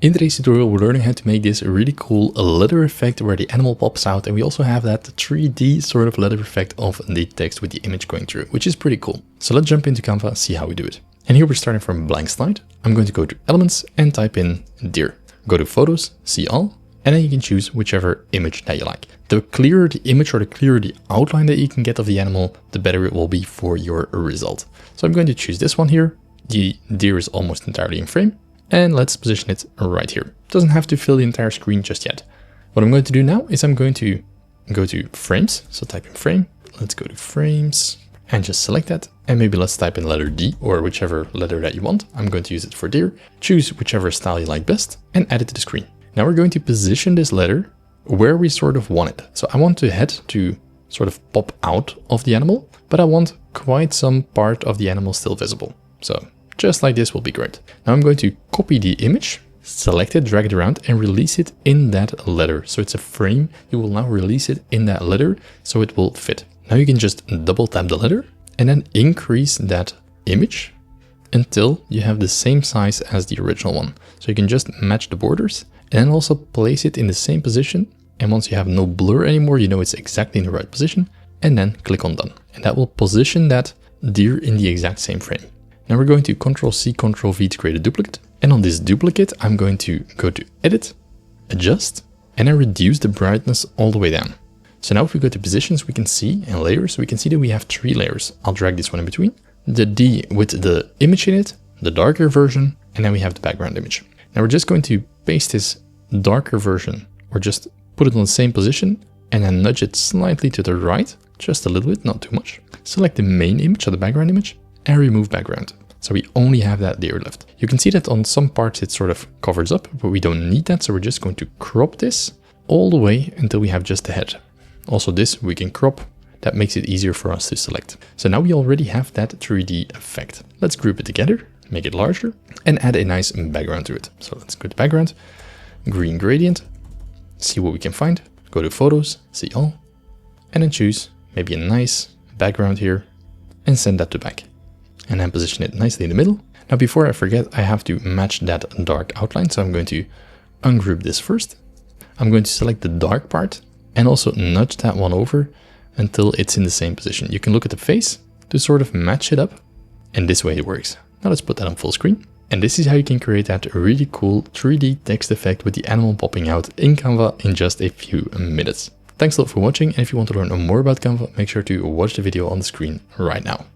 In today's tutorial, we're learning how to make this really cool letter effect where the animal pops out, and we also have that 3D sort of letter effect of the text with the image going through, which is pretty cool. So let's jump into Canva, see how we do it. And here we're starting from a blank slide. I'm going to go to Elements and type in deer. Go to Photos, see all, and then you can choose whichever image that you like. The clearer the image or the clearer the outline that you can get of the animal, the better it will be for your result. So I'm going to choose this one here. The deer is almost entirely in frame. And let's position it right here. Doesn't have to fill the entire screen just yet. What I'm going to do now is I'm going to go to frames. So type in frame. Let's go to frames and just select that. And maybe let's type in letter D or whichever letter that you want. I'm going to use it for deer. Choose whichever style you like best and add it to the screen. Now we're going to position this letter where we sort of want it. So I want the head to sort of pop out of the animal, but I want quite some part of the animal still visible. So just like this will be great. Now I'm going to copy the image, select it, drag it around and release it in that letter. So it's a frame. You will now release it in that letter so it will fit. Now you can just double tap the letter and then increase that image until you have the same size as the original one. So you can just match the borders and then also place it in the same position. And once you have no blur anymore, you know it's exactly in the right position, and then click on done. And that will position that deer in the exact same frame. Now we're going to Ctrl+C, Ctrl+V to create a duplicate. And on this duplicate, I'm going to go to Edit, Adjust, and then reduce the brightness all the way down. So now if we go to Positions, we can see, and Layers, we can see that we have 3 layers. I'll drag this one in between. The D with the image in it, the darker version, and then we have the background image. Now we're just going to paste this darker version, or just put it on the same position, and then nudge it slightly to the right, just a little bit, not too much. Select the main image or the background image, and remove background. So we only have that deer left. You can see that on some parts it sort of covers up, but we don't need that. So we're just going to crop this all the way until we have just the head. Also this we can crop. That makes it easier for us to select. So now we already have that 3D effect. Let's group it together, make it larger, and add a nice background to it. So let's go to background, green gradient, see what we can find. Go to Photos, see all, and then choose maybe a nice background here and send that to back. And then position it nicely in the middle. Now before I forget, I have to match that dark outline. So I'm going to ungroup this first. I'm going to select the dark part and also nudge that one over until it's in the same position. You can look at the face to sort of match it up, and this way it works. Now let's put that on full screen. And this is how you can create that really cool 3D text effect with the animal popping out in Canva in just a few minutes. Thanks a lot for watching, and if you want to learn more about Canva, make sure to watch the video on the screen right now.